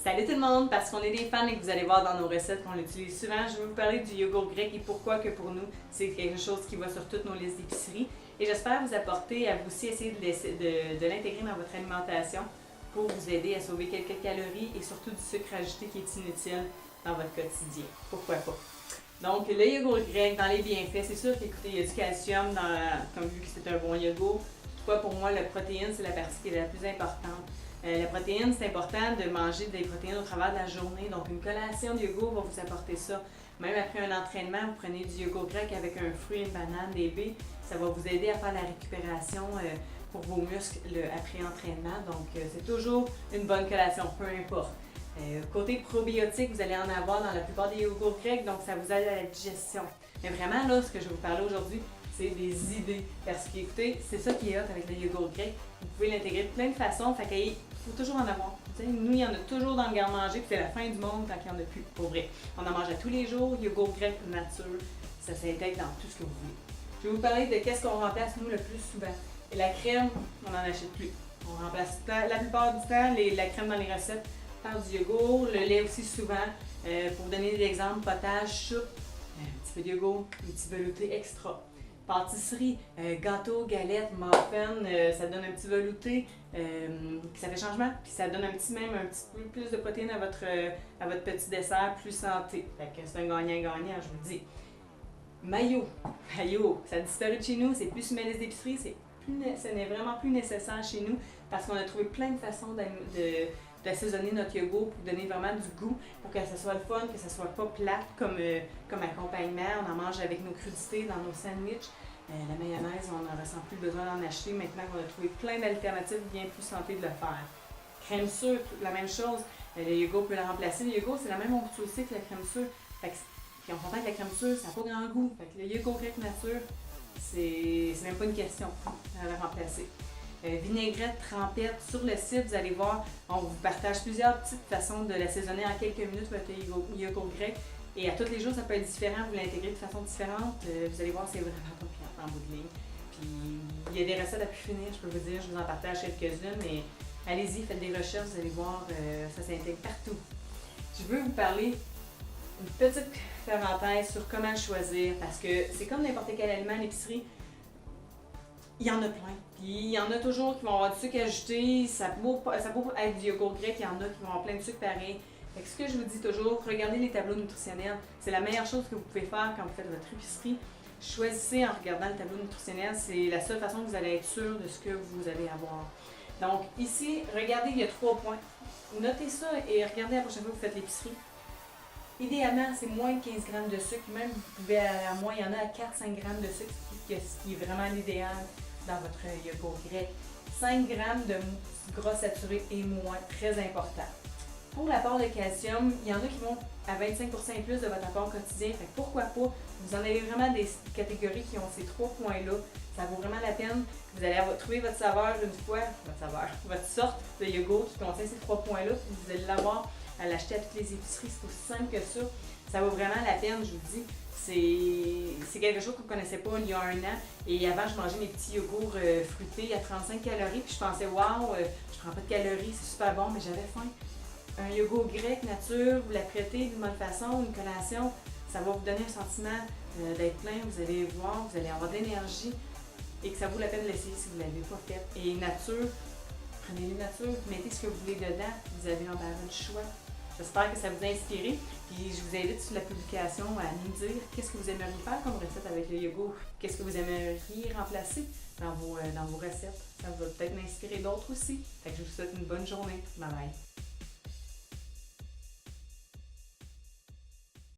Salut tout le monde, parce qu'on est des fans et que vous allez voir dans nos recettes qu'on l'utilise souvent, je vais vous parler du yogourt grec et pourquoi que pour nous, c'est quelque chose qui va sur toutes nos listes d'épicerie. Et j'espère vous apporter à vous aussi essayer de l'intégrer dans votre alimentation pour vous aider à sauver quelques calories et surtout du sucre ajouté qui est inutile dans votre quotidien. Pourquoi pas? Donc, le yogourt grec, dans les bienfaits, c'est sûr qu'écoutez, il y a du calcium, comme vu que c'est un bon yogourt. Toutefois, pour moi, la protéine, c'est la partie qui est la plus importante. La protéine, c'est important de manger des protéines au travers de la journée. Donc, une collation de yogourt va vous apporter ça. Même après un entraînement, vous prenez du yogourt grec avec un fruit, une banane, des baies. Ça va vous aider à faire la récupération pour vos muscles après entraînement. Donc, c'est toujours une bonne collation, peu importe. Côté probiotique, vous allez en avoir dans la plupart des yogourts grecs, donc ça vous aide à la digestion. Mais vraiment, là, ce que je vais vous parler aujourd'hui, c'est des idées. Parce qu'écoutez, c'est ça qui est hot avec le yogourt grec. Vous pouvez l'intégrer de plein de façons, fait qu'il faut toujours en avoir. Nous, il y en a toujours dans le garde-manger, puis c'est la fin du monde tant qu'il n'y en a plus, pour vrai. On en mange à tous les jours, yogourt grec nature, ça s'intègre dans tout ce que vous voulez. Je vais vous parler de qu'est-ce qu'on remplace, nous, le plus souvent. Et la crème, on n'en achète plus. On remplace la plupart du temps la crème dans les recettes par du yogourt, le lait aussi souvent. Pour vous donner des exemples, potage, soupe, un petit peu de yogourt, un petit velouté extra. Pâtisserie, gâteau, galette, muffin, ça donne un petit velouté, ça fait changement, puis ça donne même un petit peu plus de protéines à votre petit dessert, plus santé. Fait que c'est un gagnant-gagnant, je vous dis. Mayo, ça a disparu de chez nous, c'est plus sur mes listes d'épicerie, ce n'est vraiment plus nécessaire chez nous parce qu'on a trouvé plein de façons d'assaisonner notre yogourt pour donner vraiment du goût, pour que ça soit le fun, que ça soit pas plate comme accompagnement. On en mange avec nos crudités dans nos sandwichs. La mayonnaise, on n'en ressent plus besoin d'en acheter maintenant qu'on a trouvé plein d'alternatives bien plus santé de le faire. Crème sûre, la même chose. Le yogourt peut la remplacer. Le yogourt, c'est la même onction aussi que la crème sûre. Puis on s'entend que la crème sûre, ça n'a pas grand goût. Fait que le yogourt grec nature, c'est même pas une question à la remplacer. Vinaigrette, trempette. Sur le site, vous allez voir, on vous partage plusieurs petites façons de l'assaisonner en quelques minutes, votre yogourt grec. Et à tous les jours, ça peut être différent, vous l'intégrez de façon différente. Vous allez voir, c'est vraiment pas pire en bout de ligne. Puis, il y a des recettes à plus finir, je peux vous dire, je vous en partage quelques-unes, mais allez-y, faites des recherches, vous allez voir, ça s'intègre partout. Je veux vous parler une petite parenthèse sur comment le choisir, parce que c'est comme n'importe quel aliment à l'épicerie. Il y en a plein. Puis il y en a toujours qui vont avoir du sucre ajouté. Ça peut être du yogourt grec, il y en a qui vont avoir plein de sucre pareil. Fait que ce que je vous dis toujours, regardez les tableaux nutritionnels. C'est la meilleure chose que vous pouvez faire quand vous faites votre épicerie. Choisissez en regardant le tableau nutritionnel. C'est la seule façon que vous allez être sûr de ce que vous allez avoir. Donc ici, regardez, il y a 3 points. Notez ça et regardez la prochaine fois que vous faites l'épicerie. Idéalement, c'est moins de 15 grammes de sucre. Même vous pouvez aller à moins, il y en a à 4-5 grammes de sucre, ce qui est vraiment l'idéal dans votre yogourt grec. 5 grammes de gras saturé et moins, très important. Pour l'apport de calcium, il y en a qui vont à 25% et plus de votre apport quotidien. Fait que pourquoi pas? Vous en avez vraiment des catégories qui ont ces 3 points-là. Ça vaut vraiment la peine. Vous allez trouver votre saveur une fois, votre sorte de yogourt qui contient ces 3 points-là. Vous allez l'avoir à l'acheter à toutes les épiceries. C'est aussi simple que ça. Ça vaut vraiment la peine, je vous dis. C'est quelque chose qu'on ne connaissait pas il y a 1 an. Et avant, je mangeais mes petits yogourts fruités à 35 calories. Puis je pensais, waouh, je prends pas de calories, c'est super bon, mais j'avais faim. Un yogourt grec nature, vous l'apprêtez d'une bonne façon, une collation, ça va vous donner un sentiment d'être plein. Vous allez voir, vous allez avoir de l'énergie et que ça vaut la peine de l'essayer si vous ne l'avez pas fait. Et nature, prenez les nature, mettez ce que vous voulez dedans, vous avez embarras du choix. J'espère que ça vous a inspiré. Puis je vous invite sur la publication à nous dire qu'est-ce que vous aimeriez faire comme recette avec le yogourt. Qu'est-ce que vous aimeriez remplacer dans vos recettes. Ça va peut-être m'inspirer d'autres aussi. Fait que je vous souhaite une bonne journée. Bye bye.